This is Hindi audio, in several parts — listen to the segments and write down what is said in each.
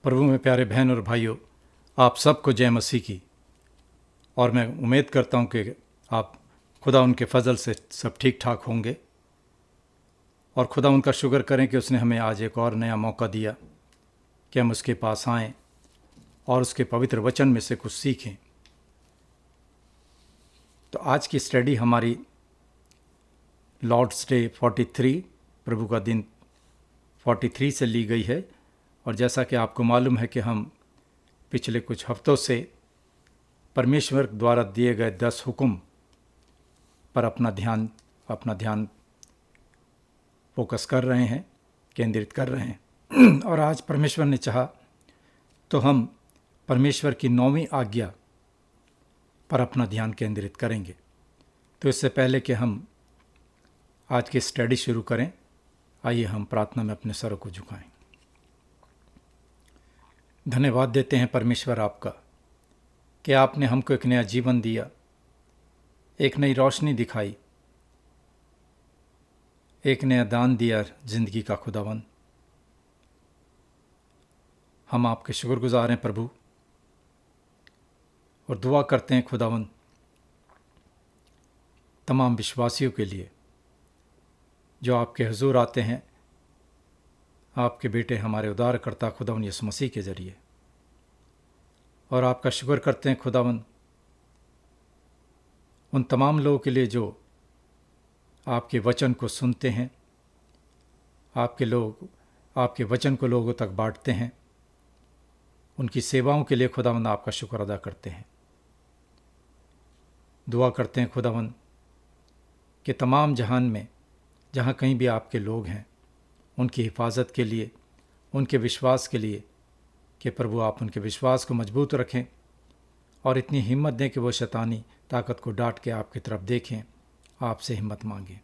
प्रभु में प्यारे बहन और भाइयों, आप सबको जय मसीह की। और मैं उम्मीद करता हूं कि आप खुदा उनके फजल से सब ठीक ठाक होंगे और खुदा उनका शुक्र करें कि उसने हमें आज एक और नया मौका दिया कि हम उसके पास आएं और उसके पवित्र वचन में से कुछ सीखें। तो आज की स्टडी हमारी लॉर्ड्स डे 43, प्रभु का दिन 43 से ली गई है। और जैसा कि आपको मालूम है कि हम पिछले कुछ हफ्तों से परमेश्वर द्वारा दिए गए 10 हुक्म पर अपना ध्यान फोकस कर रहे हैं, केंद्रित कर रहे हैं। और आज परमेश्वर ने चाहा तो हम परमेश्वर की 9वीं आज्ञा पर अपना ध्यान केंद्रित करेंगे। तो इससे पहले कि हम आज की स्टडी शुरू करें, आइए हम प्रार्थना में अपने सरों को झुकाएं। धन्यवाद देते हैं परमेश्वर आपका कि आपने हमको एक नया जीवन दिया, एक नई रोशनी दिखाई, एक नया दान दिया जिंदगी का। खुदावन, हम आपके शुक्रगुजार हैं प्रभु, और दुआ करते हैं खुदावन तमाम विश्वासियों के लिए जो आपके हुजूर आते हैं, आपके बेटे हमारे उद्धारकर्ता खुदावन यीशु मसीह के जरिए। और आपका शुक्र करते हैं खुदावन उन तमाम लोगों के लिए जो आपके वचन को सुनते हैं, आपके वचन को लोगों तक बांटते हैं। उनकी सेवाओं के लिए खुदावन आपका शुक्र अदा करते हैं। दुआ करते हैं खुदावन कि तमाम जहान में जहाँ कहीं भी आपके लोग हैं, उनकी हिफाजत के लिए, उनके विश्वास के लिए, कि प्रभु आप उनके विश्वास को मजबूत रखें और इतनी हिम्मत दें कि वो शैतानी ताकत को डांट के आपकी तरफ देखें, आपसे हिम्मत मांगें।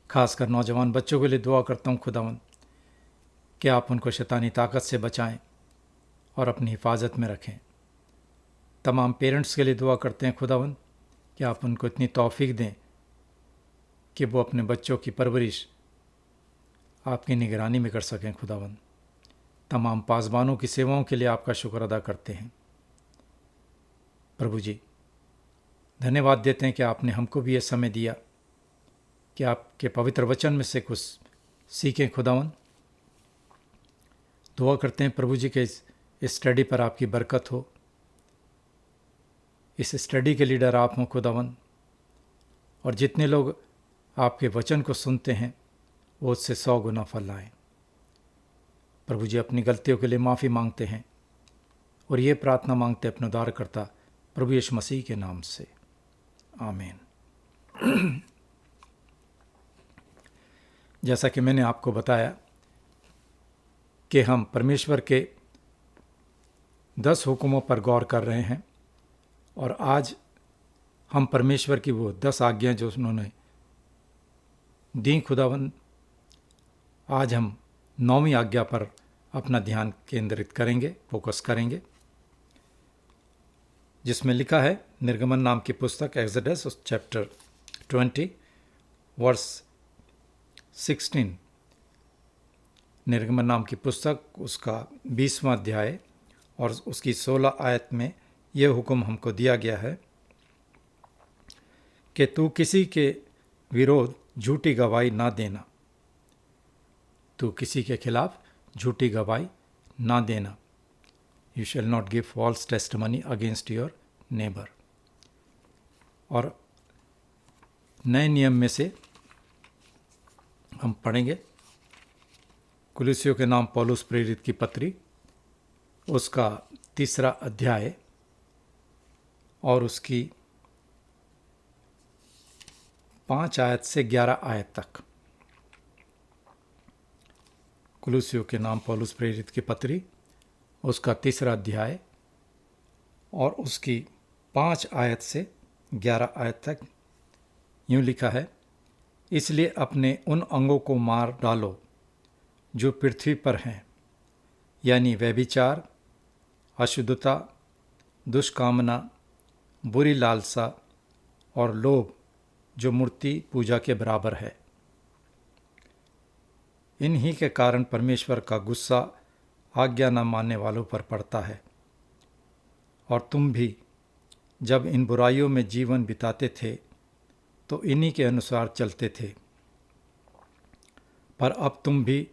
खासकर नौजवान बच्चों के लिए दुआ करता हूँ खुदावन कि आप उनको शैतानी ताकत से बचाएं और अपनी हिफाजत में रखें। तमाम पेरेंट्स के लिए दुआ करते हैं खुदावन कि आप उनको इतनी तौफीक दें कि वो अपने बच्चों की परवरिश आपकी निगरानी में कर सकें। खुदावन, तमाम पासबानों की सेवाओं के लिए आपका शुक्र अदा करते हैं। प्रभु जी, धन्यवाद देते हैं कि आपने हमको भी ये समय दिया कि आपके पवित्र वचन में से कुछ सीखें। खुदावन, दुआ करते हैं प्रभु जी के इस स्टडी पर आपकी बरकत हो। इस स्टडी के लीडर आप हों खुदावन, और जितने लोग आपके वचन को सुनते हैं वो उससे 100 गुना फल लाएं। प्रभु जी, अपनी गलतियों के लिए माफ़ी मांगते हैं और ये प्रार्थना मांगते हैं अपने उद्धारकर्ता प्रभु यीशु मसीह के नाम से, आमीन। जैसा कि मैंने आपको बताया कि हम परमेश्वर के 10 हुक्मों पर गौर कर रहे हैं, और आज हम परमेश्वर की वो 10 आज्ञाएं जो उन्होंने दी खुदावन, आज हम 9वीं आज्ञा पर अपना ध्यान केंद्रित करेंगे, फोकस करेंगे, जिसमें लिखा है निर्गमन नाम की पुस्तक एक्सोडस चैप्टर 20 वर्स 16। निर्गमन नाम की पुस्तक उसका 20वां अध्याय और उसकी 16 आयत में यह हुक्म हमको दिया गया है कि तू किसी के विरोध झूठी गवाही ना देना। तू किसी के खिलाफ झूठी गवाही ना देना। You shall not give false testimony against your neighbour. और नए नियम में से हम पढ़ेंगे कुलिसियों के नाम पौलुस प्रेरित की पत्री, उसका 3 अध्याय और उसकी 5 आयत से 11 आयत तक। कुलिसियों के नाम पौलुस प्रेरित की पत्री, उसका 3 अध्याय और उसकी 5 आयत से 11 आयत तक यूँ लिखा है, इसलिए अपने उन अंगों को मार डालो जो पृथ्वी पर हैं, यानी व्यभिचार, अशुद्धता, दुष्कामना, बुरी लालसा और लोभ, जो मूर्ति पूजा के बराबर है। इन्हीं के कारण परमेश्वर का गुस्सा आज्ञा न मानने वालों पर पड़ता है। और तुम भी जब इन बुराइयों में जीवन बिताते थे तो इन्हीं के अनुसार चलते थे, पर अब तुम भी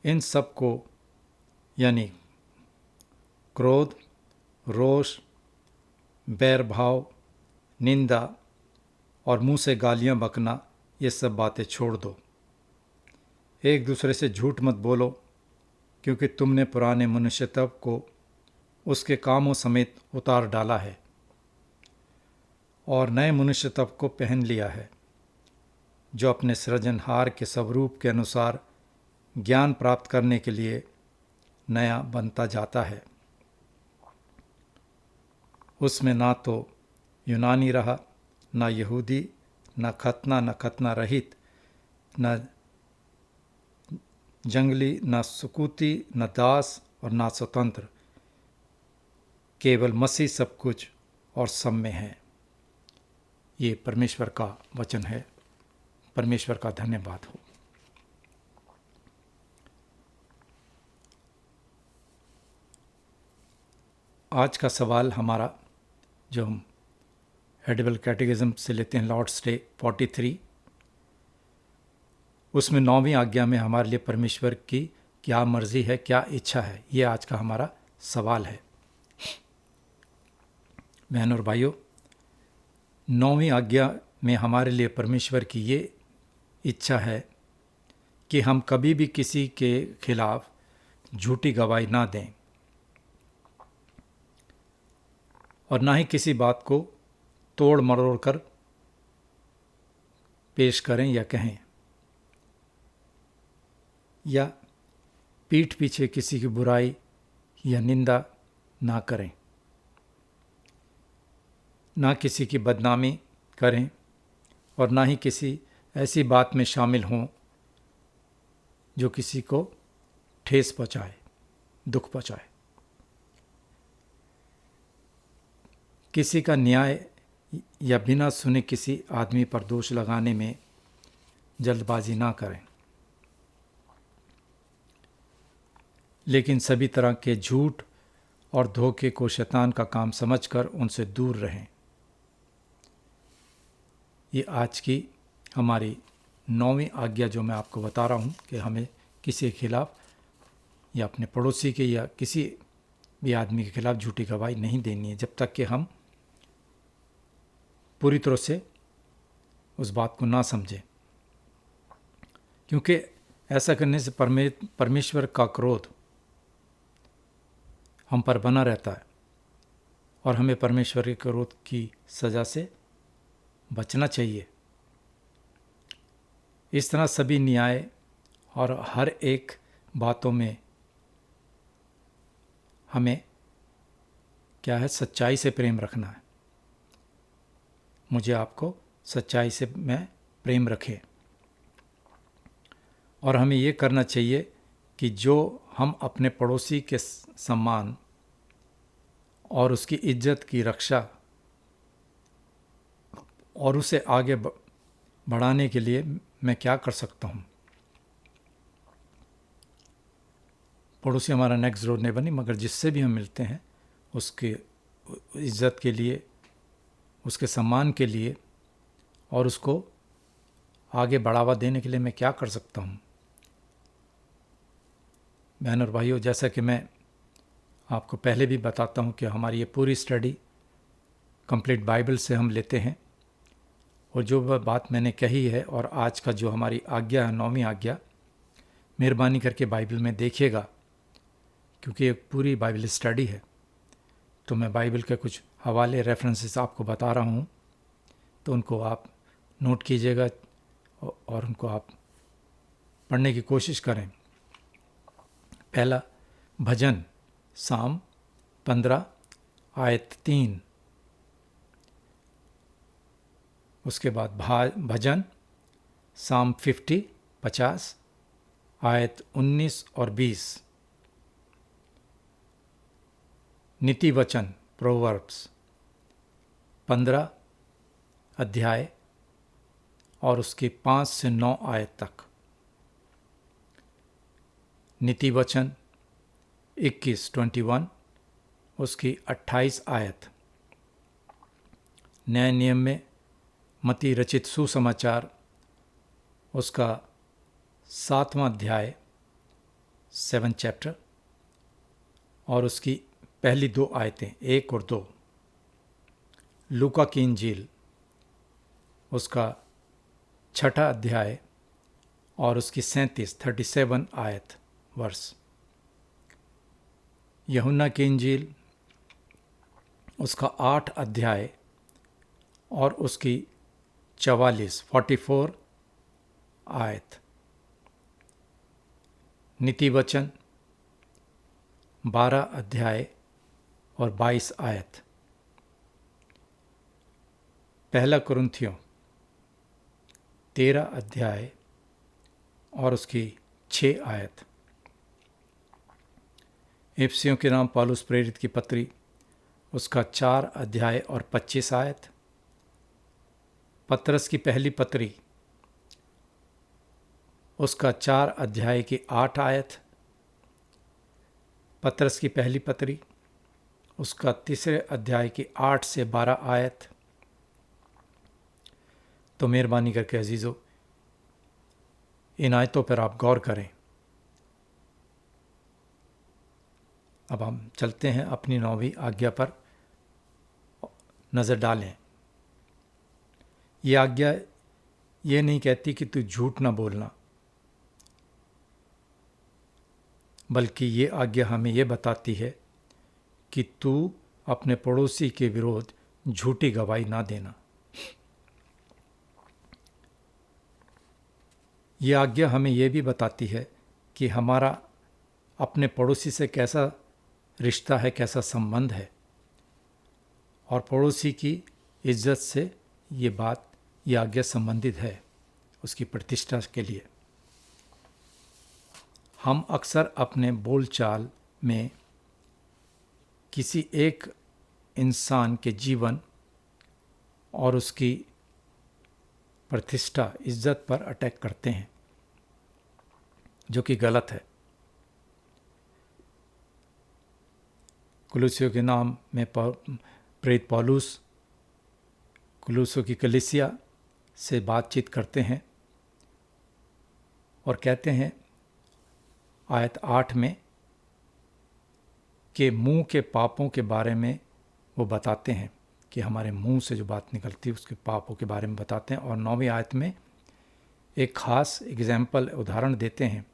इन सब को यानी क्रोध, रोष, बैर भाव, निंदा और मुंह से गालियां बकना, ये सब बातें छोड़ दो। एक दूसरे से झूठ मत बोलो, क्योंकि तुमने पुराने मनुष्यत्व को उसके कामों समेत उतार डाला है और नए मनुष्यत्व को पहन लिया है, जो अपने सृजनहार के स्वरूप के अनुसार ज्ञान प्राप्त करने के लिए नया बनता जाता है। उसमें ना तो यूनानी रहा, ना यहूदी, न खतना रहित, न जंगली, न सुकूती, न दास और ना स्वतंत्र, केवल मसीह सब कुछ और सब में है। ये परमेश्वर का वचन है। परमेश्वर का धन्यवाद हो। आज का सवाल हमारा जो हम हेडिबल कैटेकिज्म से लेते हैं, लॉर्ड्स डे 43, उसमें 9वीं आज्ञा में हमारे लिए परमेश्वर की क्या मर्जी है, क्या इच्छा है, ये आज का हमारा सवाल है। बहनों और भाइयों, 9वीं आज्ञा में हमारे लिए परमेश्वर की ये इच्छा है कि हम कभी भी किसी के खिलाफ झूठी गवाही ना दें और ना ही किसी बात को तोड़ मरोड़ कर पेश करें या कहें, या पीठ पीछे किसी की बुराई या निंदा ना करें, ना किसी की बदनामी करें और ना ही किसी ऐसी बात में शामिल हों जो किसी को ठेस पहुंचाए, दुख पहुंचाए। किसी का न्याय या बिना सुने किसी आदमी पर दोष लगाने में जल्दबाजी ना करें, लेकिन सभी तरह के झूठ और धोखे को शैतान का काम समझकर उनसे दूर रहें। ये आज की हमारी 9वीं आज्ञा जो मैं आपको बता रहा हूँ कि हमें किसी के खिलाफ या अपने पड़ोसी के या किसी भी आदमी के खिलाफ झूठी गवाही नहीं देनी है, जब तक कि हम पूरी तरह से उस बात को ना समझें, क्योंकि ऐसा करने से परमेश्वर का क्रोध हम पर बना रहता है और हमें परमेश्वर के क्रोध की सज़ा से बचना चाहिए। इस तरह सभी न्याय और हर एक बातों में हमें क्या है, सच्चाई से प्रेम रखना है। मुझे आपको सच्चाई से मैं प्रेम रखें और हमें ये करना चाहिए कि जो हम अपने पड़ोसी के सम्मान और उसकी इज्जत की रक्षा और उसे आगे बढ़ाने के लिए मैं क्या कर सकता हूँ। पड़ोसी हमारा नेक्स्ट डोर नेबर नहीं, मगर जिससे भी हम मिलते हैं उसके इज्जत के लिए, उसके सम्मान के लिए और उसको आगे बढ़ावा देने के लिए मैं क्या कर सकता हूँ। बहन और भाइयों, जैसा कि मैं आपको पहले भी बताता हूँ कि हमारी ये पूरी स्टडी कंप्लीट बाइबल से हम लेते हैं और जो वह बात मैंने कही है और आज का जो हमारी आज्ञा है, 9वीं आज्ञा, मेहरबानी करके बाइबल में देखिएगा, क्योंकि एक पूरी बाइबल स्टडी है। तो मैं बाइबल के कुछ हवाले रेफरेंसेस आपको बता रहा हूँ, तो उनको आप नोट कीजिएगा और उनको आप पढ़ने की कोशिश करें। पहला भजन साम 15 आयत 3, उसके बाद भजन साम 50 आयत 19 और 20, नीति वचन प्रोवर्ब्स 15 अध्याय और उसके 5 से 9 आयत तक, नीति वचन 21 उसकी 28 आयत। नए नियम में मत्ती रचित सुसमाचार उसका 7वां अध्याय 7 चैप्टर और उसकी पहली 2 आयतें 1 और 2। लूका की इंजील उसका 6ठा अध्याय और उसकी 37 आयत वर्ष। यूहन्ना की इंजील उसका 8 अध्याय और उसकी 44 आयत। नीति वचन 12 अध्याय और 22 आयत। पहला कुरिन्थियों 13 अध्याय और उसकी 6 आयत। इफिसियों के नाम पौलुस प्रेरित की पत्री उसका 4 अध्याय और 25 आयत। पतरस की पहली पत्री उसका 4 अध्याय की 8 आयत। पतरस की पहली पत्री उसका 3 अध्याय की 8 से 12 आयत। तो मेहरबानी करके अजीज़ों, इन आयतों पर आप गौर करें। अब हम चलते हैं अपनी 9वीं आज्ञा पर नज़र डालें। ये आज्ञा ये नहीं कहती कि तू झूठ ना बोलना, बल्कि ये आज्ञा हमें ये बताती है कि तू अपने पड़ोसी के विरोध झूठी गवाही ना देना। ये आज्ञा हमें ये भी बताती है कि हमारा अपने पड़ोसी से कैसा रिश्ता है, कैसा संबंध है, और पड़ोसी की इज्जत से ये आज्ञा संबंधित है उसकी प्रतिष्ठा के लिए। हम अक्सर अपने बोलचाल में किसी एक इंसान के जीवन और उसकी प्रतिष्ठा, इज्जत पर अटैक करते हैं, जो कि गलत है। कुलुसियों के नाम में प्रेरित पौलुस कुलुसियों की कलीसिया से बातचीत करते हैं और कहते हैं आयत 8 में कि मुंह के पापों के बारे में वो बताते हैं कि हमारे मुंह से जो बात निकलती है उसके पापों के बारे में बताते हैं। और 9वीं आयत में एक ख़ास एग्जाम्पल, उदाहरण देते हैं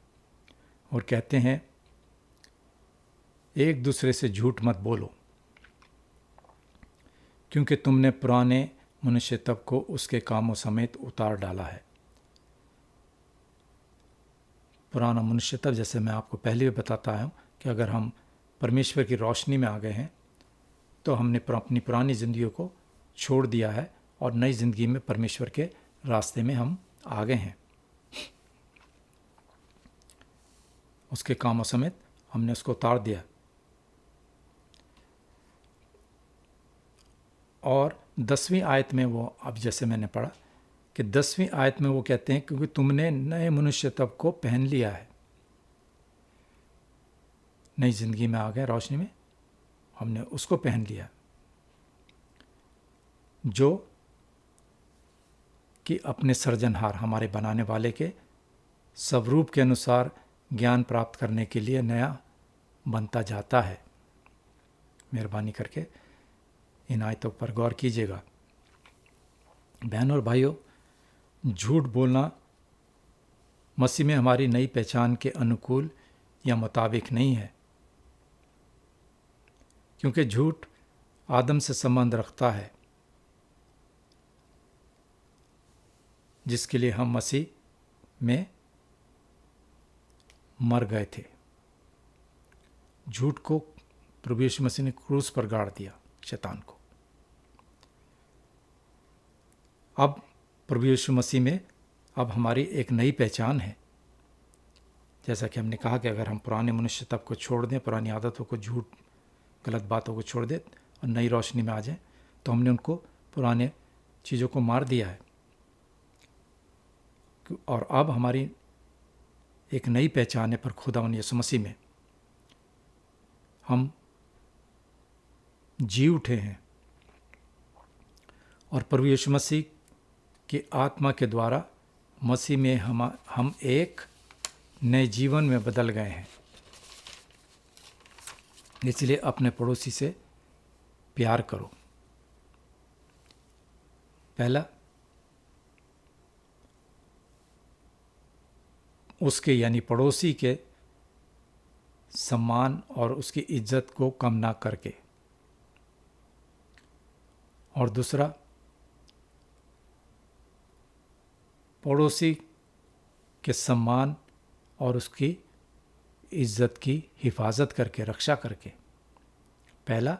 और कहते हैं एक दूसरे से झूठ मत बोलो, क्योंकि तुमने पुराने मनुष्य तब को उसके कामों समेत उतार डाला है। पुराना मनुष्य तब, जैसे मैं आपको पहले भी बताता हूँ कि अगर हम परमेश्वर की रोशनी में आ गए हैं तो हमने अपनी पुरानी ज़िंदगी को छोड़ दिया है और नई ज़िंदगी में परमेश्वर के रास्ते में हम आ गए हैं। उसके कामों समेत हमने उसको उतार दिया। और 10वीं आयत में वो, अब जैसे मैंने पढ़ा कि 10वीं आयत में वो कहते हैं क्योंकि तुमने नए मनुष्य तब को पहन लिया है। नई जिंदगी में आ गए, रोशनी में हमने उसको पहन लिया, जो कि अपने सृजनहार, हमारे बनाने वाले के स्वरूप के अनुसार ज्ञान प्राप्त करने के लिए नया बनता जाता है। मेहरबानी करके इन आयतों पर गौर कीजिएगा। बहनों और भाइयों, झूठ बोलना मसीह में हमारी नई पहचान के अनुकूल या मुताबिक नहीं है, क्योंकि झूठ आदम से संबंध रखता है, जिसके लिए हम मसीह में मर गए थे। झूठ को प्रभु यीशु मसीह ने क्रूस पर गाड़ दिया, शैतान को। अब प्रभु यीशु मसीह में अब हमारी एक नई पहचान है। जैसा कि हमने कहा कि अगर हम पुराने मनुष्य तब को छोड़ दें, पुरानी आदतों को, झूठ, गलत बातों को छोड़ दें और नई रोशनी में आ जाएं, तो हमने उनको पुराने चीज़ों को मार दिया है। और अब हमारी एक नई पहचान है पर खुदावन यीशु मसीह में। हम जी उठे हैं और प्रभु यीशु मसीह की आत्मा के द्वारा मसीह में हम एक नए जीवन में बदल गए हैं। इसलिए अपने पड़ोसी से प्यार करो। पहला, उसके यानी पड़ोसी के सम्मान और उसकी इज्जत को कम ना करके, और दूसरा, पड़ोसी के सम्मान और उसकी इज्जत की हिफाजत करके, रक्षा करके। पहला,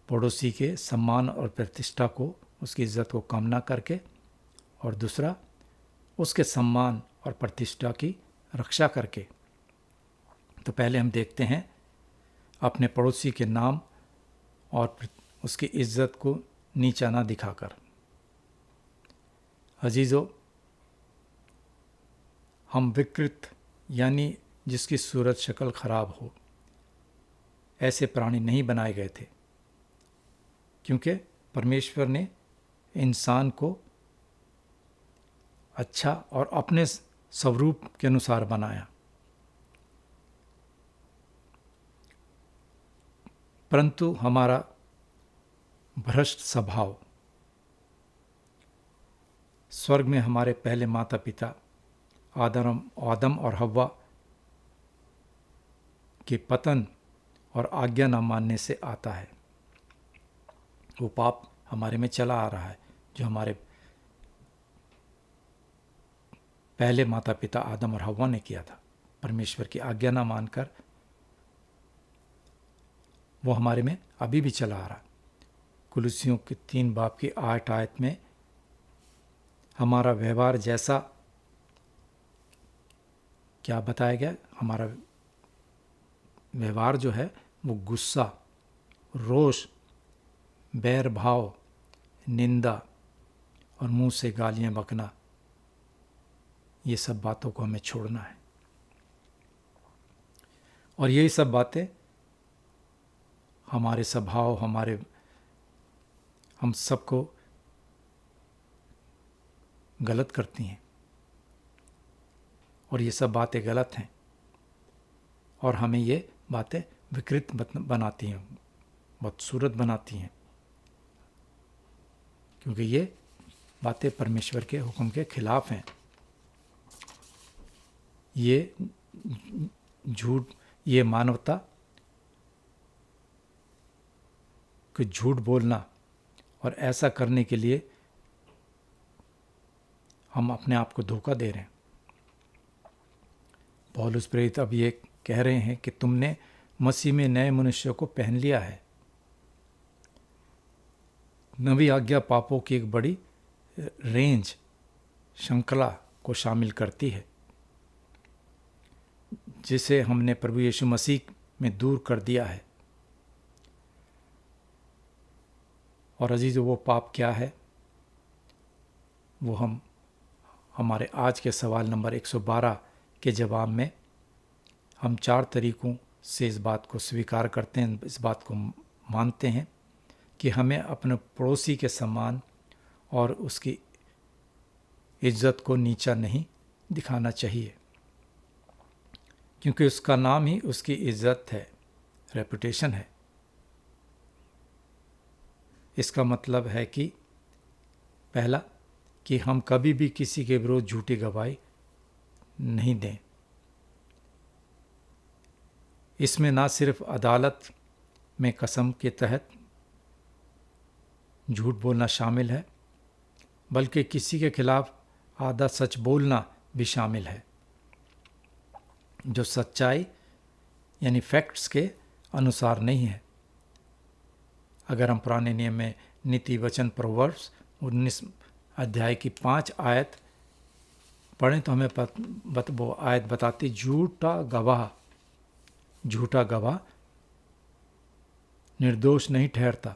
पड़ोसी के सम्मान और प्रतिष्ठा को, उसकी इज्जत को कम ना करके, और दूसरा, उसके सम्मान और प्रतिष्ठा की रक्षा करके। तो पहले हम देखते हैं अपने पड़ोसी के नाम और उसकी इज्जत को नीचा ना दिखाकर। अजीज़ों, हम विकृत यानी जिसकी सूरत शक्ल खराब हो, ऐसे प्राणी नहीं बनाए गए थे, क्योंकि परमेश्वर ने इंसान को अच्छा और अपने स्वरूप के अनुसार बनाया। परंतु हमारा भ्रष्ट स्वभाव, स्वर्ग में हमारे पहले माता पिता आदम और हव्वा के पतन और आज्ञा न मानने से आता है। वो पाप हमारे में चला आ रहा है जो हमारे पहले माता पिता आदम और हव्वा ने किया था। परमेश्वर की आज्ञा न मानकर वो हमारे में अभी भी चला आ रहा है। कुलुस्सियों के 3 बाब की 8 आयत में हमारा व्यवहार जैसा क्या बताया गया? हमारा व्यवहार जो है वो गुस्सा, रोष, बैर भाव, निंदा और मुंह से गालियां बकना, ये सब बातों को हमें छोड़ना है। और यही सब बातें हमारे स्वभाव, हम सबको गलत करती हैं, और ये सब बातें गलत हैं और हमें ये बातें विकृत बनाती हैं, बदसूरत बनाती हैं, क्योंकि ये बातें परमेश्वर के हुक्म के खिलाफ हैं। ये झूठ, ये मानवता को झूठ बोलना, और ऐसा करने के लिए हम अपने आप को धोखा दे रहे हैं। पौलुस प्रेरित अब ये कह रहे हैं कि तुमने मसीह में नए मनुष्य को पहन लिया है। नवी आज्ञा पापों की एक बड़ी रेंज, श्रृंखला को शामिल करती है, जिसे हमने प्रभु यीशु मसीह में दूर कर दिया है। और अजीज़ों, वो पाप क्या है? वो हमारे आज के सवाल नंबर 112 के जवाब में हम 4 तरीकों से इस बात को स्वीकार करते हैं, इस बात को मानते हैं कि हमें अपने पड़ोसी के सम्मान और उसकी इज्जत को नीचा नहीं दिखाना चाहिए, क्योंकि उसका नाम ही उसकी इज्जत है, रेपुटेशन है। इसका मतलब है कि पहला, कि हम कभी भी किसी के विरुद्ध झूठी गवाही नहीं दें। इसमें ना सिर्फ अदालत में कसम के तहत झूठ बोलना शामिल है, बल्कि किसी के खिलाफ आधा सच बोलना भी शामिल है, जो सच्चाई यानी फैक्ट्स के अनुसार नहीं है। अगर हम पुराने नियम में नीति वचन प्रोवर्ब्स 19 अध्याय की 5 आयत पढ़ें तो हमें वो आयत बताती, झूठा गवाह निर्दोष नहीं ठहरता,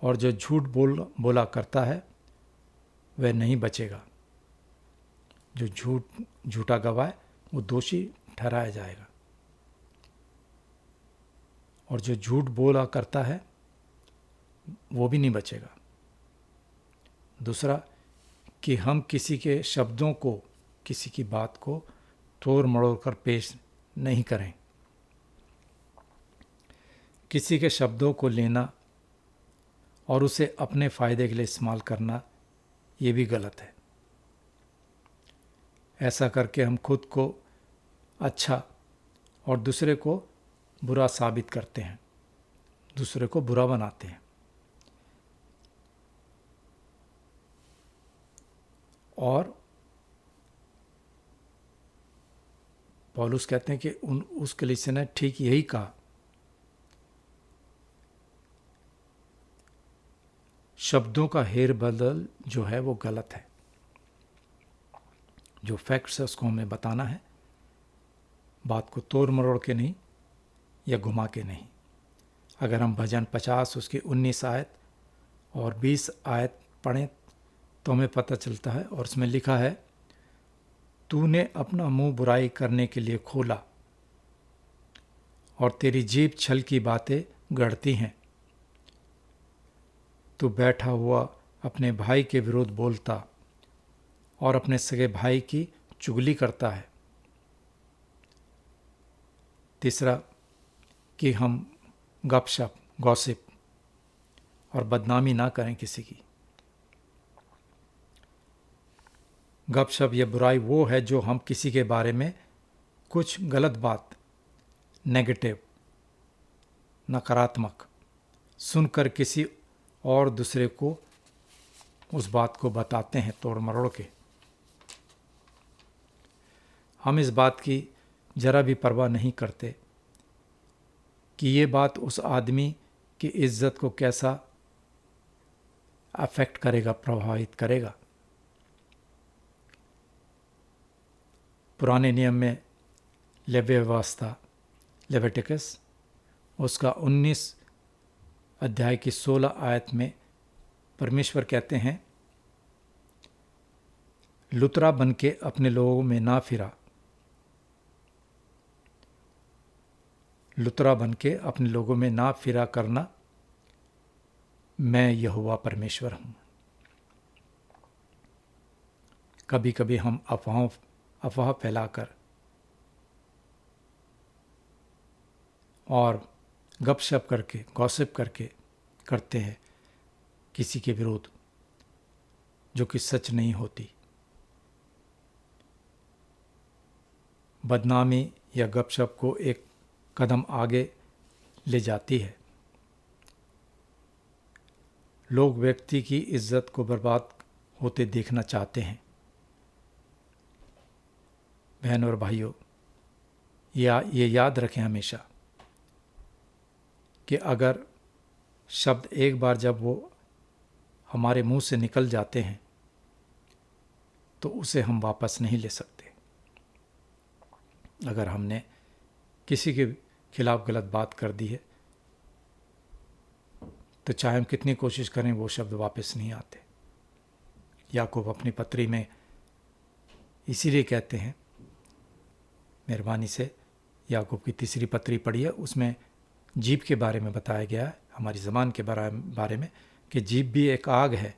और जो झूठ बोला करता है वह नहीं बचेगा। जो झूठा गवाह है वो दोषी ठहराया जाएगा। और जो झूठ बोला करता है वो भी नहीं बचेगा। दूसरा कि हम किसी के शब्दों को, किसी की बात को तोड़ मरोड़ कर पेश नहीं करें। किसी के शब्दों को लेना और उसे अपने फ़ायदे के लिए इस्तेमाल करना ये भी गलत है। ऐसा करके हम खुद को अच्छा और दूसरे को बुरा साबित करते हैं, दूसरे को बुरा बनाते हैं। और पौलुस कहते हैं कि उस कलीसिया ने ठीक यही कहा, शब्दों का हेर बदल जो है वो गलत है। जो फैक्ट्स है उसको हमें बताना है, बात को तोड़ मरोड़ के नहीं या घुमा के नहीं। अगर हम भजन 50 उसकी 19 आयत और 20 आयत पढ़ें तो हमें पता चलता है, और उसमें लिखा है, तूने अपना मुंह बुराई करने के लिए खोला और तेरी जीभ छल की बातें गढ़ती हैं। तू बैठा हुआ अपने भाई के विरुद्ध बोलता और अपने सगे भाई की चुगली करता है। तीसरा कि हम गपशप, गॉसिप और बदनामी ना करें किसी की। गपशप या बुराई वो है जो हम किसी के बारे में कुछ गलत बात, नेगेटिव, नकारात्मक सुनकर किसी और दूसरे को उस बात को बताते हैं तोड़ मरोड़ के। हम इस बात की जरा भी परवाह नहीं करते कि ये बात उस आदमी की इज्जत को कैसा अफेक्ट करेगा, प्रभावित करेगा। पुराने नियम में लेवी व्यवस्था, लेविटिकस, उसका 19 अध्याय की 16 आयत में परमेश्वर कहते हैं, लुतरा बन के अपने लोगों में ना फिरा, लुतरा बन के अपने लोगों में ना फिरा करना, मैं यहोवा परमेश्वर हूँ। कभी कभी हम अफवाह फैलाकर और गपशप करके, गॉसिप करके करते हैं किसी के विरोध, जो कि सच नहीं होती। बदनामी या गपशप को एक कदम आगे ले जाती है। लोग व्यक्ति की इज्जत को बर्बाद होते देखना चाहते हैं। बहन और भाइयों, ये याद रखें हमेशा कि अगर शब्द एक बार जब वो हमारे मुंह से निकल जाते हैं तो उसे हम वापस नहीं ले सकते। अगर हमने किसी के खिलाफ गलत बात कर दी है तो चाहे हम कितनी कोशिश करें वो शब्द वापस नहीं आते। याकूब अपनी पत्री में इसीलिए कहते हैं, मेहरबानी से याकूब की 3 पत्री पढ़ी है, उसमें जीभ के बारे में बताया गया है, हमारी ज़बान के बारे में, कि जीभ भी एक आग है।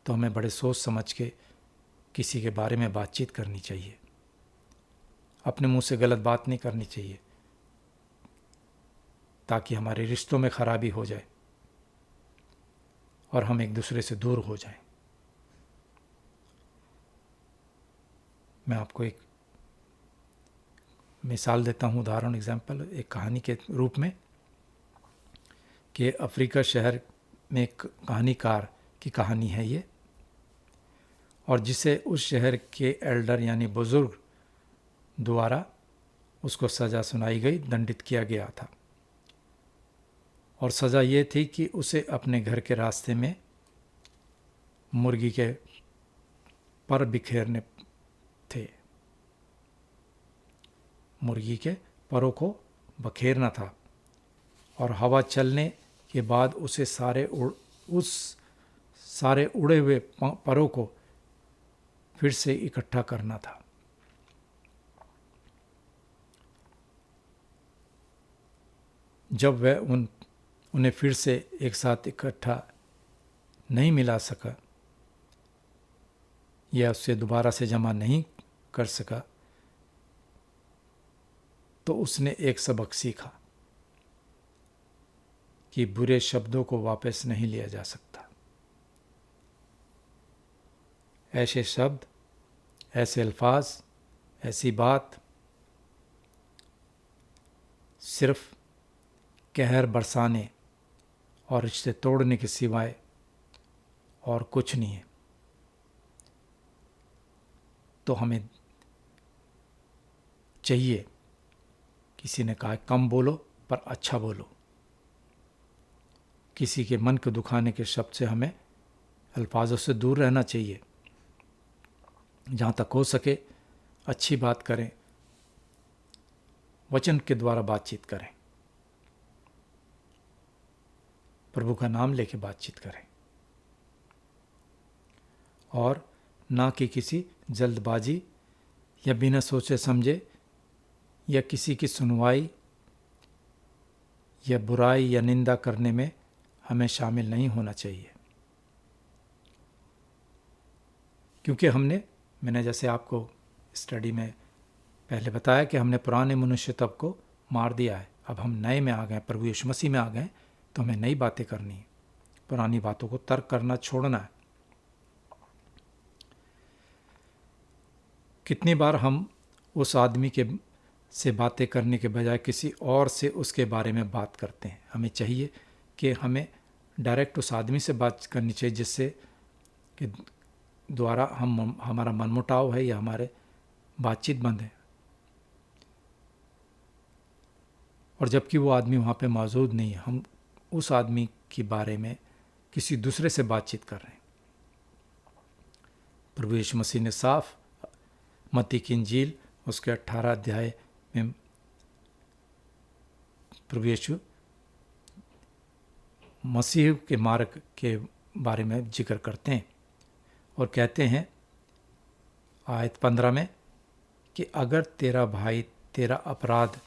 तो हमें बड़े सोच समझ के किसी के बारे में बातचीत करनी चाहिए। अपने मुंह से गलत बात नहीं करनी चाहिए ताकि हमारे रिश्तों में खराबी हो जाए और हम एक दूसरे से दूर हो जाएं। मैं आपको एक मिसाल देता हूँ, उदाहरण, एग्जाम्पल, एक कहानी के रूप में, कि अफ्रीका शहर में एक कहानीकार की कहानी है ये, और जिसे उस शहर के एल्डर यानी बुजुर्ग द्वारा उसको सज़ा सुनाई गई, दंडित किया गया था। और सज़ा ये थी कि उसे अपने घर के रास्ते में मुर्गी के पर बिखेरने थे, मुर्गी के परों को बखेरना था, और हवा चलने के बाद उसे उस सारे उड़े हुए परों को फिर से इकट्ठा करना था। जब वह उन्हें फिर से एक साथ इकट्ठा नहीं मिला सका या उससे दोबारा से जमा नहीं कर सका, तो उसने एक सबक सीखा कि बुरे शब्दों को वापस नहीं लिया जा सकता। ऐसे शब्द, ऐसे अल्फाज, ऐसी बात सिर्फ कहर बरसाने और रिश्ते तोड़ने के सिवाय और कुछ नहीं है। तो हमें चाहिए, किसी ने कहा कम बोलो पर अच्छा बोलो। किसी के मन को दुखाने के शब्द से हमें अल्फाजों से दूर रहना चाहिए। जहाँ तक हो सके अच्छी बात करें, वचन के द्वारा बातचीत करें, प्रभु का नाम लेके बातचीत करें, और ना कि किसी जल्दबाजी या बिना सोचे समझे या किसी की सुनवाई या बुराई या निंदा करने में हमें शामिल नहीं होना चाहिए। क्योंकि मैंने जैसे आपको स्टडी में पहले बताया कि हमने पुराने मनुष्य तब को मार दिया है। अब हम नए में आ गए, प्रभु यीशु मसीह में आ गए, तो हमें नई बातें करनी है। पुरानी बातों को तर्क करना छोड़ना है। कितनी बार हम उस आदमी से बातें करने के बजाय किसी और से उसके बारे में बात करते हैं। हमें चाहिए कि हमें डायरेक्ट उस आदमी से बात करनी चाहिए जिससे कि द्वारा हमारा मनमुटाव है या हमारे बातचीत बंद है, और जबकि वो आदमी वहाँ पे मौजूद नहीं है, हम उस आदमी के बारे में किसी दूसरे से बातचीत कर रहे हैं। प्रभु यीशु मसीह ने साफ मत्ती की इंजील उसके 18 अध्याय में प्रभु यीशु मसीह के मार्ग के बारे में जिक्र करते हैं और कहते हैं आयत 15 में कि अगर तेरा भाई तेरा अपराध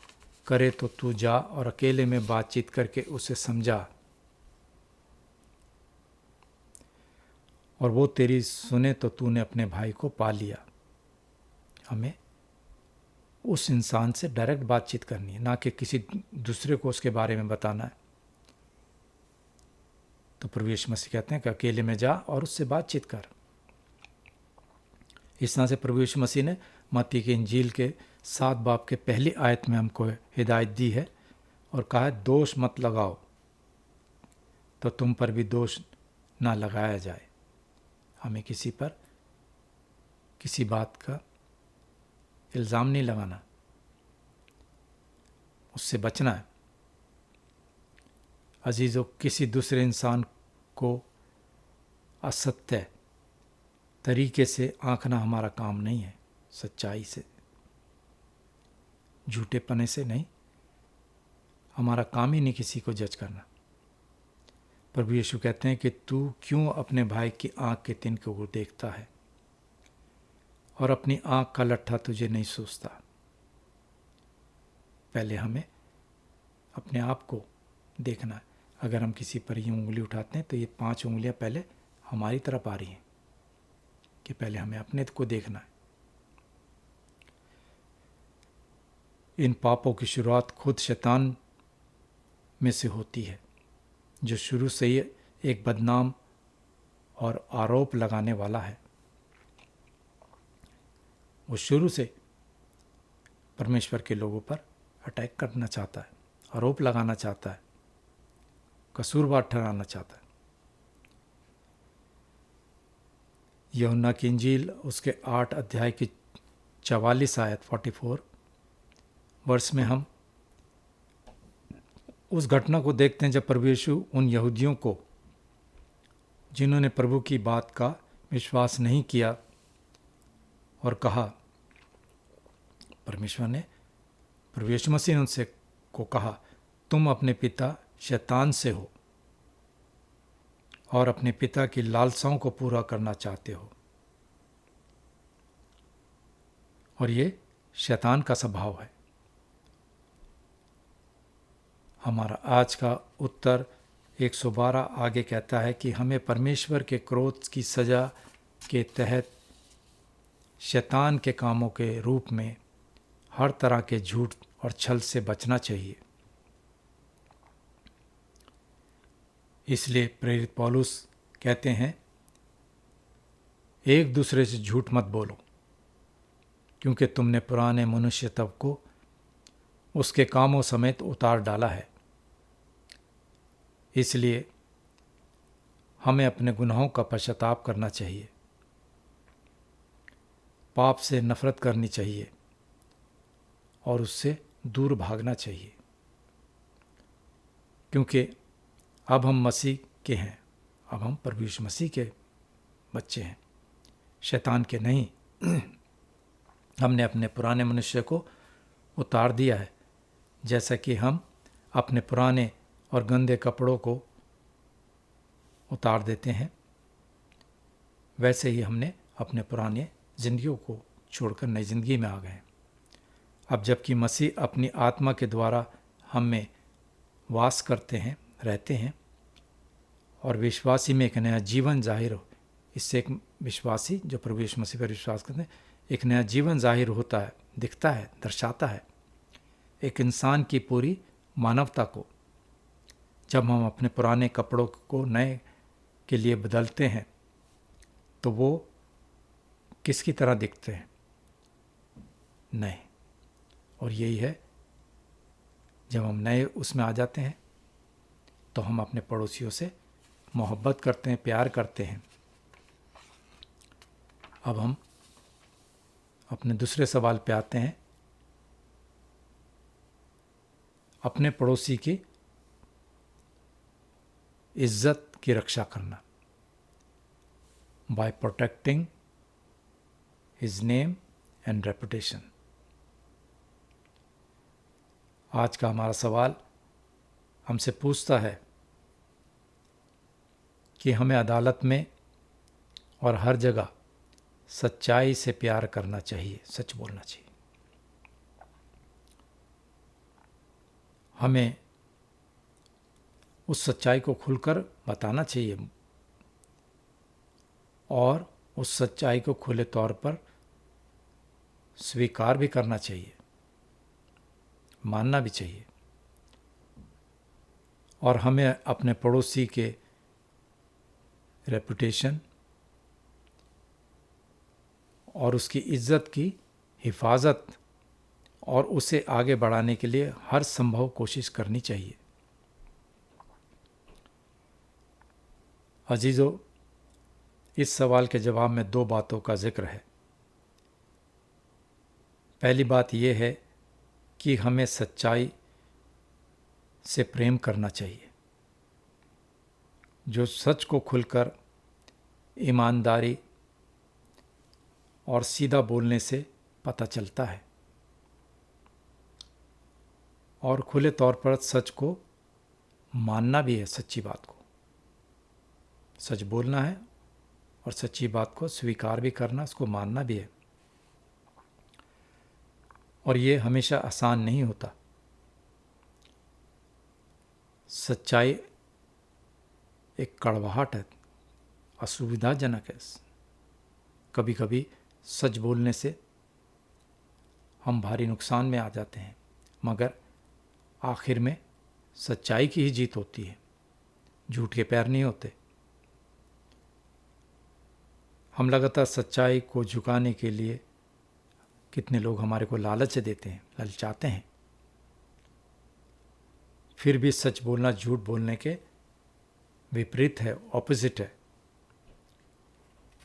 करे तो तू जा और अकेले में बातचीत करके उसे समझा, और वो तेरी सुने तो तूने अपने भाई को पा लिया। हमें उस इंसान से डायरेक्ट बातचीत करनी है, ना कि किसी दूसरे को उसके बारे में बताना है। तो प्रभु यीशु मसीह कहते हैं कि अकेले में जा और उससे बातचीत कर। इस तरह से प्रभु यीशु मसीह ने मत्ती की इंजील के 7 बाब के पहली आयत में हमको हिदायत दी है और कहा है दोष मत लगाओ तो तुम पर भी दोष ना लगाया जाए। हमें किसी पर किसी बात का इल्ज़ाम नहीं लगाना, उससे बचना है। अजीज़ों, किसी दूसरे इंसान को असत्य तरीके से आंकना हमारा काम नहीं है। सच्चाई से, झूठेपने से नहीं। हमारा काम ही नहीं किसी को जज करना। प्रभु यीशु कहते हैं कि तू क्यों अपने भाई की आंख के तिनके को देखता है और अपनी आंख का लट्ठा तुझे नहीं सूझता। पहले हमें अपने आप को देखना है। अगर हम किसी पर ये उंगली उठाते हैं तो ये 5 उंगलियां पहले हमारी तरफ आ रही हैं, कि पहले हमें अपने को देखना है। इन पापों की शुरुआत खुद शैतान में से होती है, जो शुरू से ही एक बदनाम और आरोप लगाने वाला है। वो शुरू से परमेश्वर के लोगों पर अटैक करना चाहता है, आरोप लगाना चाहता है, कसूरवार ठहराना चाहता है। यूहन्ना की इंजील उसके 8 अध्याय की 44 आयत 44 वर्ष में हम उस घटना को देखते हैं जब प्रभु यीशु उन यहूदियों को, जिन्होंने प्रभु की बात का विश्वास नहीं किया, और कहा, परमेश्वर ने, प्रभु यीशु मसीह ने उनसे को कहा, तुम अपने पिता शैतान से हो और अपने पिता की लालसाओं को पूरा करना चाहते हो। और ये शैतान का स्वभाव है। हमारा आज का उत्तर 112 आगे कहता है कि हमें परमेश्वर के क्रोध की सज़ा के तहत शैतान के कामों के रूप में हर तरह के झूठ और छल से बचना चाहिए। इसलिए प्रेरित पौलुस कहते हैं, एक दूसरे से झूठ मत बोलो, क्योंकि तुमने पुराने मनुष्य तब को उसके कामों समेत उतार डाला है। इसलिए हमें अपने गुनाहों का पश्चाताप करना चाहिए, पाप से नफरत करनी चाहिए और उससे दूर भागना चाहिए, क्योंकि अब हम मसीह के हैं, अब हम प्रभु यीशु मसीह के बच्चे हैं, शैतान के नहीं। हमने अपने पुराने मनुष्य को उतार दिया है। जैसा कि हम अपने पुराने और गंदे कपड़ों को उतार देते हैं, वैसे ही हमने अपने पुराने जिंदगियों को छोड़कर नई जिंदगी में आ गए। अब जबकि मसीह अपनी आत्मा के द्वारा हम में वास करते हैं, रहते हैं, और विश्वासी में एक नया जीवन जाहिर हो, इससे एक विश्वासी जो प्रभु यीशु मसीह पर विश्वास करते हैं, एक नया जीवन जाहिर होता है, दिखता है, दर्शाता है एक इंसान की पूरी मानवता को। जब हम अपने पुराने कपड़ों को नए के लिए बदलते हैं तो वो किसकी तरह दिखते हैं? नए। और यही है, जब हम नए उसमें आ जाते हैं तो हम अपने पड़ोसियों से मोहब्बत करते हैं, प्यार करते हैं। अब हम अपने दूसरे सवाल पे आते हैं, अपने पड़ोसी की इज्जत की रक्षा करना, by protecting his name and reputation. आज का हमारा सवाल हमसे पूछता है कि हमें अदालत में और हर जगह सच्चाई से प्यार करना चाहिए, सच बोलना चाहिए। हमें उस सच्चाई को खुलकर बताना चाहिए और उस सच्चाई को खुले तौर पर स्वीकार भी करना चाहिए, मानना भी चाहिए। और हमें अपने पड़ोसी के रेपुटेशन और उसकी इज्जत की हिफाजत और उसे आगे बढ़ाने के लिए हर संभव कोशिश करनी चाहिए। अजीजों, इस सवाल के जवाब में दो बातों का जिक्र है। पहली बात यह है कि हमें सच्चाई से प्रेम करना चाहिए, जो सच को खुलकर ईमानदारी और सीधा बोलने से पता चलता है, और खुले तौर पर सच को मानना भी है। सच्ची बात को सच बोलना है और सच्ची बात को स्वीकार भी करना, उसको मानना भी है। और ये हमेशा आसान नहीं होता। सच्चाई एक कड़वाहट है, असुविधाजनक है। कभी कभी सच बोलने से हम भारी नुकसान में आ जाते हैं, मगर आखिर में सच्चाई की ही जीत होती है, झूठ के पैर नहीं होते। हम लगातार सच्चाई को झुकाने के लिए कितने लोग हमारे को लालच देते हैं, ललचाते हैं। फिर भी सच बोलना झूठ बोलने के विपरीत है, ऑपोजिट है।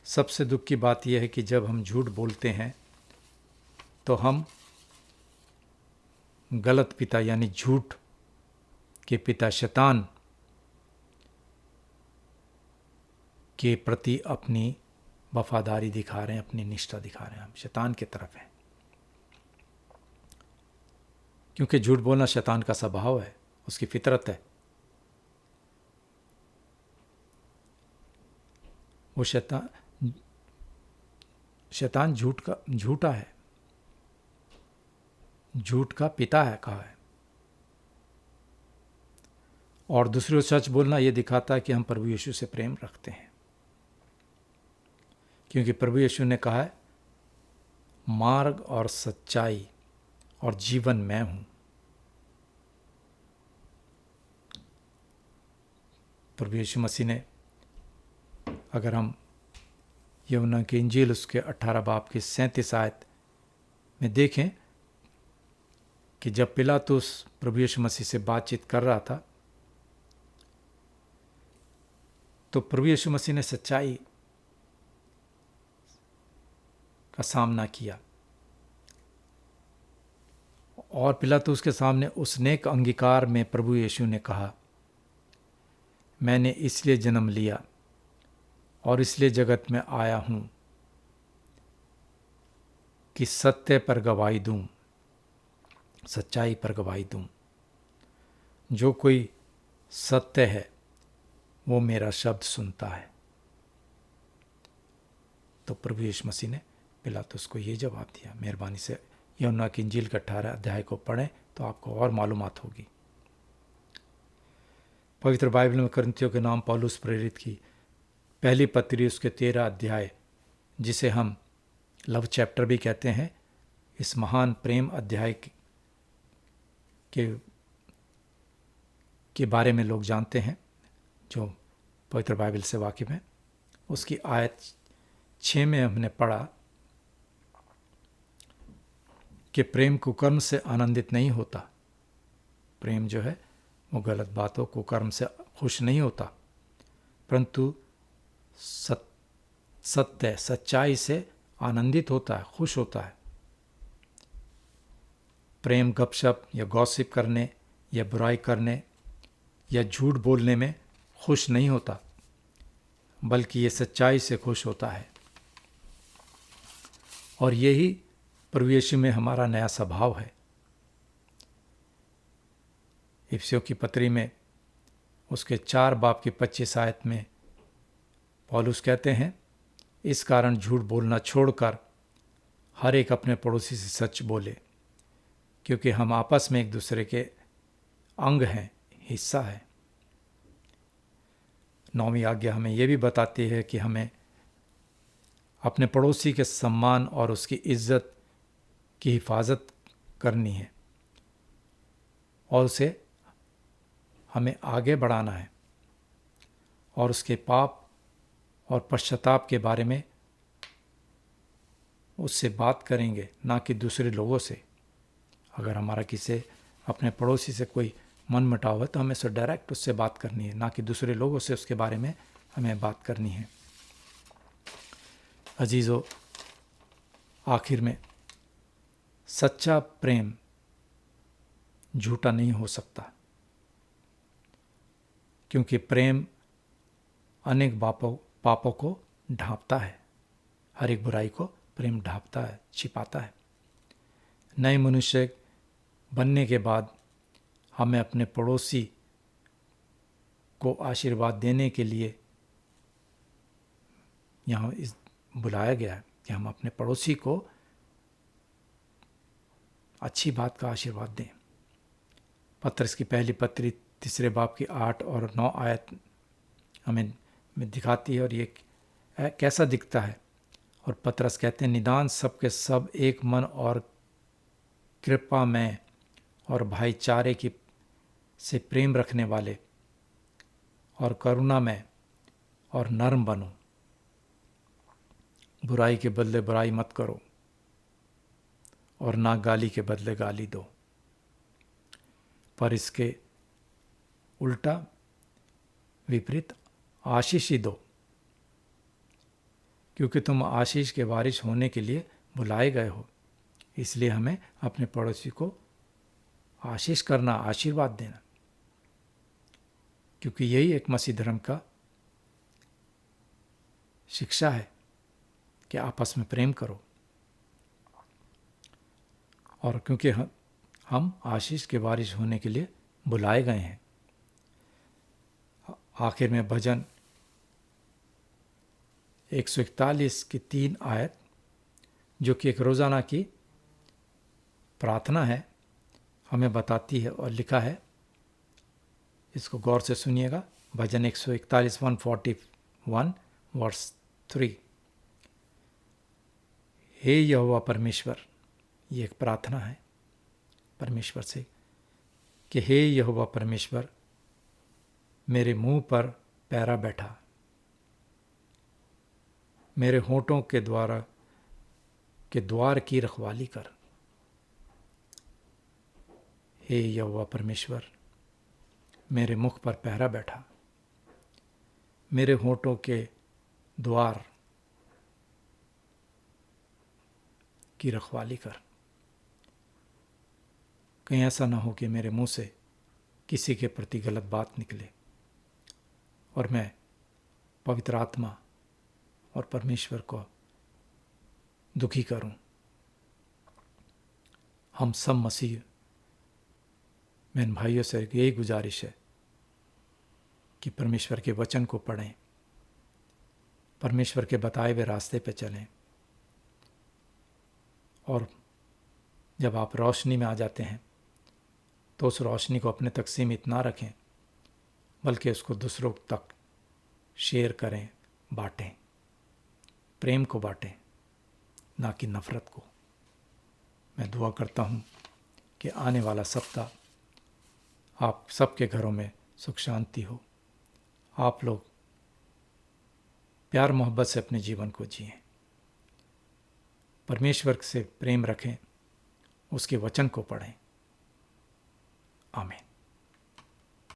सबसे दुख की बात यह है कि जब हम झूठ बोलते हैं तो हम गलत पिता यानी झूठ के पिता शैतान के प्रति अपनी वफादारी दिखा रहे हैं, अपनी निष्ठा दिखा रहे हैं। हम शैतान की तरफ हैं, क्योंकि झूठ बोलना शैतान का स्वभाव है, उसकी फितरत है। वो शैतान झूठा है, झूठ का पिता है कहा है। और दूसरे को सच बोलना ये दिखाता है कि हम प्रभु यीशु से प्रेम रखते हैं, क्योंकि प्रभु यीशु ने कहा है मार्ग और सच्चाई और जीवन मैं हूं। प्रभु यीशु मसीह ने, अगर हम यूहन्ना की इंजील उसके 18 बाब की 37 आयत में देखें कि जब पिलातुस प्रभु यीशु मसीह से बातचीत कर रहा था तो प्रभु यीशु मसीह ने सच्चाई का सामना किया और पिलातुस के सामने उस नेक अंगीकार में प्रभु यीशु ने कहा, मैंने इसलिए जन्म लिया और इसलिए जगत में आया हूं कि सत्य पर गवाही दूं, सच्चाई पर गवाही दूं। जो कोई सत्य है वो मेरा शब्द सुनता है। तो प्रभु यीशु मसीह ने पिलातुस को ये जवाब दिया। मेहरबानी से यूहन्ना की इंजील का 18 अध्याय को पढ़ें तो आपको और मालूमात होगी। पवित्र बाइबल में कुरिन्थियों के नाम पौलुस प्रेरित की पहली पत्री उसके 13 अध्याय, जिसे हम लव चैप्टर भी कहते हैं, इस महान प्रेम अध्याय के बारे में लोग जानते हैं जो पवित्र बाइबल से वाकिफ हैं। उसकी आयत 6 में हमने पढ़ा कि प्रेम कुकर्म से आनंदित नहीं होता। प्रेम जो है वो गलत बातों कुकर्म से खुश नहीं होता, परंतु सत्य सच्चाई से आनंदित होता है, खुश होता है। प्रेम गपशप या गॉसिप करने या बुराई करने या झूठ बोलने में खुश नहीं होता, बल्कि ये सच्चाई से खुश होता है। और यही प्रभु यीशु में हमारा नया स्वभाव है। इफिसियों की पत्री में उसके 4 बाब की 25 आयत में पौलुस कहते हैं, इस कारण झूठ बोलना छोड़कर हर एक अपने पड़ोसी से सच बोले, क्योंकि हम आपस में एक दूसरे के अंग हैं, हिस्सा है। 9वीं आज्ञा हमें यह भी बताती है कि हमें अपने पड़ोसी के सम्मान और उसकी इज्जत की हिफाजत करनी है और उसे हमें आगे बढ़ाना है और उसके पाप और पश्चाताप के बारे में उससे बात करेंगे, ना कि दूसरे लोगों से। अगर हमारा किसी अपने पड़ोसी से कोई मन मुटाव है तो हमें डायरेक्ट उससे बात करनी है, ना कि दूसरे लोगों से उसके बारे में हमें बात करनी है। अजीज़ों, आखिर में सच्चा प्रेम झूठा नहीं हो सकता, क्योंकि प्रेम अनेक पापों को ढांपता है। हर एक बुराई को प्रेम ढांपता है, छिपाता है। नए मनुष्य बनने के बाद हमें अपने पड़ोसी को आशीर्वाद देने के लिए यहाँ बुलाया गया है कि हम अपने पड़ोसी को अच्छी बात का आशीर्वाद दें। पत्रस की पहली पत्री 3 बाब की 8 और 9 आयत हमें दिखाती है और ये कैसा दिखता है। और पत्रस कहते हैं, निदान सब के सब एक मन और कृपा में और भाईचारे की से प्रेम रखने वाले और करुणा में और नर्म बनो। बुराई के बदले बुराई मत करो और ना गाली के बदले गाली दो, पर इसके उल्टा विपरीत आशीष ही दो, क्योंकि तुम आशीष के वारिस होने के लिए बुलाए गए हो। इसलिए हमें अपने पड़ोसी को आशीष करना, आशीर्वाद देना, क्योंकि यही एक मसीह धर्म का शिक्षा है कि आपस में प्रेम करो। और क्योंकि हम आशीष के वारिस होने के लिए बुलाए गए हैं। आखिर में भजन 141 की 3 आयत, जो कि एक रोज़ाना की प्रार्थना है, हमें बताती है और लिखा है, इसको गौर से सुनिएगा। भजन 141 141 वर्स 3। हे यहोवा परमेश्वर, ये एक प्रार्थना है परमेश्वर से कि हे यहोवा परमेश्वर, मेरे मुंह पर पैरा बैठा, मेरे होठों के द्वार की रखवाली कर। हे यहोवा परमेश्वर, मेरे मुख पर पहरा बैठा, मेरे होठों के द्वार की रखवाली कर। कहीं ऐसा ना हो कि मेरे मुंह से किसी के प्रति गलत बात निकले और मैं पवित्र आत्मा और परमेश्वर को दुखी करूं। हम सब मसीह में इन भाइयों से यही गुजारिश है कि परमेश्वर के वचन को पढ़ें, परमेश्वर के बताए हुए रास्ते पे चलें, और जब आप रोशनी में आ जाते हैं तो उस रोशनी को अपने तक सीमित ना रखें, बल्कि उसको दूसरों तक शेयर करें, बांटें, प्रेम को बांटें, ना कि नफ़रत को। मैं दुआ करता हूँ कि आने वाला सप्ताह आप सबके घरों में सुख शांति हो, आप लोग प्यार मोहब्बत से अपने जीवन को जिएं, परमेश्वर से प्रेम रखें, उसके वचन को पढ़ें। आमीन।